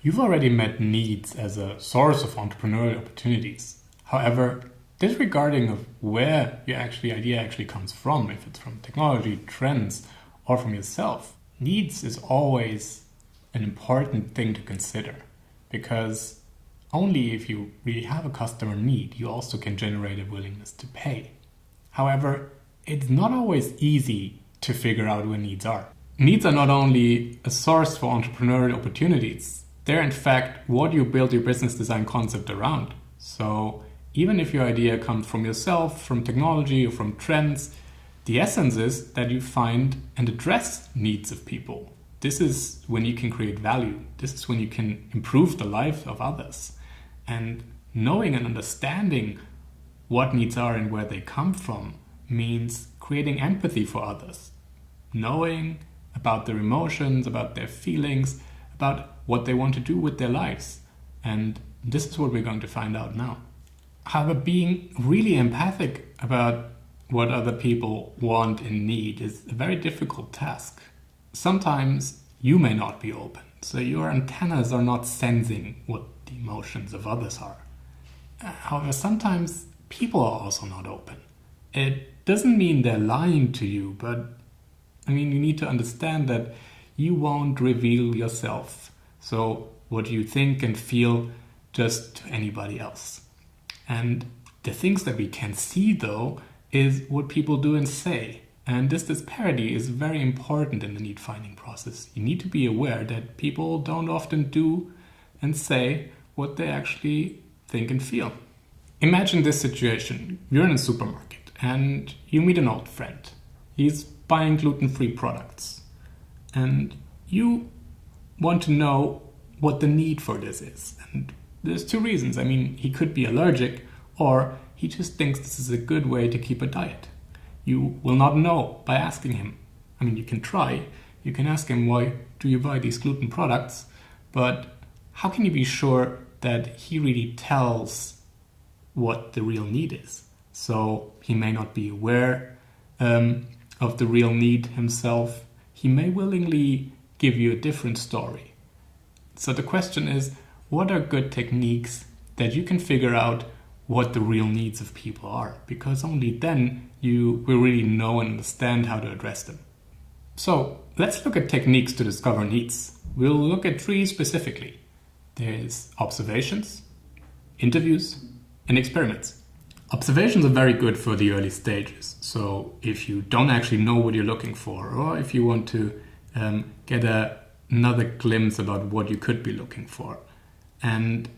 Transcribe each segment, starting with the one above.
You've already met needs as a source of entrepreneurial opportunities. However, disregarding of where your idea actually comes from, if it's from technology, trends, or from yourself, needs is always an important thing to consider, because only if you really have a customer need, you also can generate a willingness to pay. However, it's not always easy to figure out where needs are. Needs are not only a source for entrepreneurial opportunities, they're in fact what you build your business design concept around. So even if your idea comes from yourself, from technology, or from trends, the essence is that you find and address needs of people. This is when you can create value. This is when you can improve the life of others. And knowing and understanding what needs are and where they come from means creating empathy for others. Knowing about their emotions, about their feelings, about what they want to do with their lives. And this is what we're going to find out now. However, being really empathic about what other people want and need is a very difficult task. Sometimes you may not be open, so your antennas are not sensing what the emotions of others are. However, sometimes people are also not open. It doesn't mean they're lying to you, but you need to understand that you won't reveal yourself. So what you think and feel just to anybody else. And the things that we can see though is what people do and say. And this disparity is very important in the need finding process. You need to be aware that people don't often do and say what they actually think and feel. Imagine this situation. You're in a supermarket and you meet an old friend. He's buying gluten-free products. And you want to know what the need for this is. And there's two reasons. He could be allergic, or he just thinks this is a good way to keep a diet. You will not know by asking him. You can try. You can ask him, why do you buy these gluten products? But how can you be sure that he really tells what the real need is? So he may not be aware of the real need himself. He may willingly give you a different story. So the question is, what are good techniques that you can figure out what the real needs of people are? Because only then you will really know and understand how to address them. So let's look at techniques to discover needs. We'll look at three specifically. There's observations, interviews, and experiments. Observations are very good for the early stages. So if you don't actually know what you're looking for, or if you want to get another glimpse about what you could be looking for. And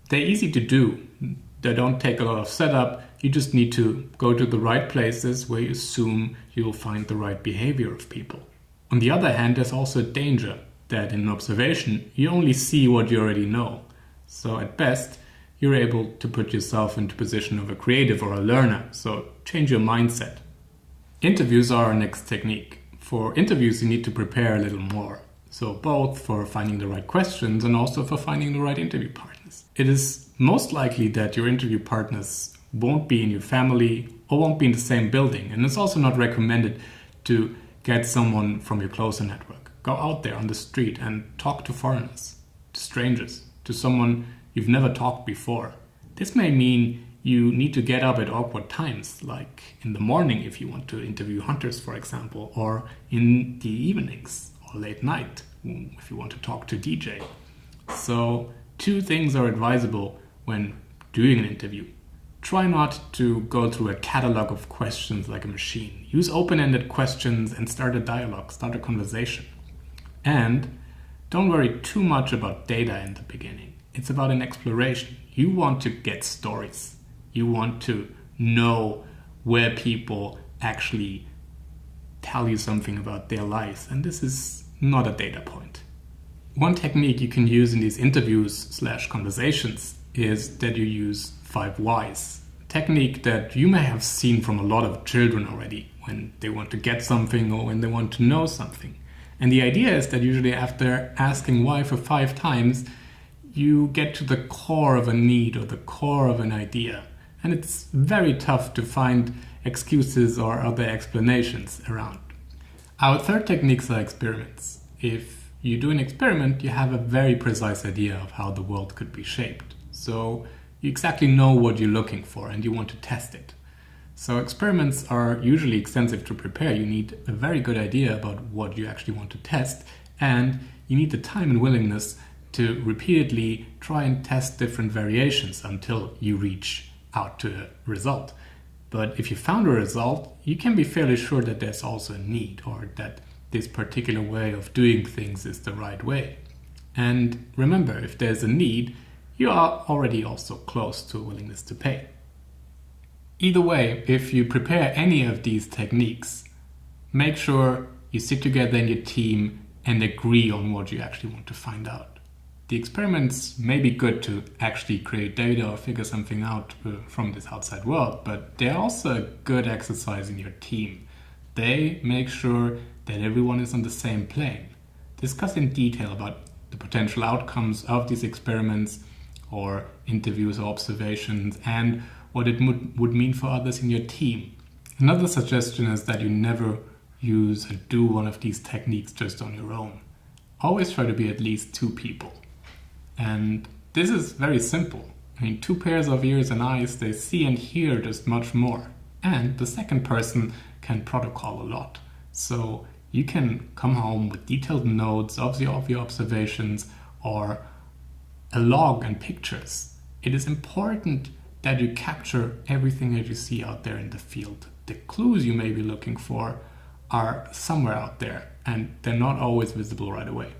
they're easy to do. They don't take a lot of setup. You just need to go to the right places where you assume you'll find the right behavior of people. On the other hand, there's also a danger that in an observation, you only see what you already know. So at best, you're able to put yourself into position of a creative or a learner. So change your mindset. Interviews are our next technique. For interviews, you need to prepare a little more. So both for finding the right questions and also for finding the right interview partners. It is most likely that your interview partners won't be in your family or won't be in the same building. And it's also not recommended to get someone from your closer network. Go out there on the street and talk to foreigners, to strangers, to someone you've never talked before. This may mean you need to get up at awkward times, like in the morning if you want to interview hunters, for example, or in the evenings or late night if you want to talk to DJ. So two things are advisable when doing an interview. Try not to go through a catalog of questions like a machine. Use open-ended questions and start a dialogue, start a conversation. And don't worry too much about data in the beginning. It's about an exploration. You want to get stories. You want to know where people actually tell you something about their lives. And this is not a data point. One technique you can use in these interviews/conversations is that you use 5 whys. A technique that you may have seen from a lot of children already when they want to get something or when they want to know something. And the idea is that usually after asking why for 5 times, you get to the core of a need or the core of an idea. And it's very tough to find excuses or other explanations around. Our third techniques are experiments. If you do an experiment, you have a very precise idea of how the world could be shaped. So you exactly know what you're looking for and you want to test it. So experiments are usually extensive to prepare. You need a very good idea about what you actually want to test, and you need the time and willingness to repeatedly try and test different variations until you reach out to a result. But if you found a result, you can be fairly sure that there's also a need, or that this particular way of doing things is the right way. And remember, if there's a need, you are already also close to a willingness to pay. Either way, if you prepare any of these techniques, make sure you sit together in your team and agree on what you actually want to find out. The experiments may be good to actually create data or figure something out from this outside world, but they're also a good exercise in your team. They make sure that everyone is on the same plane. Discuss in detail about the potential outcomes of these experiments or interviews or observations and what it would mean for others in your team. Another suggestion is that you never use and do one of these techniques just on your own. Always try to be at least 2 people. And this is very simple. 2 pairs of ears and eyes, they see and hear just much more. And the second person can protocol a lot. So you can come home with detailed notes of your observations or a log and pictures. It is important that you capture everything that you see out there in the field. The clues you may be looking for are somewhere out there, and they're not always visible right away.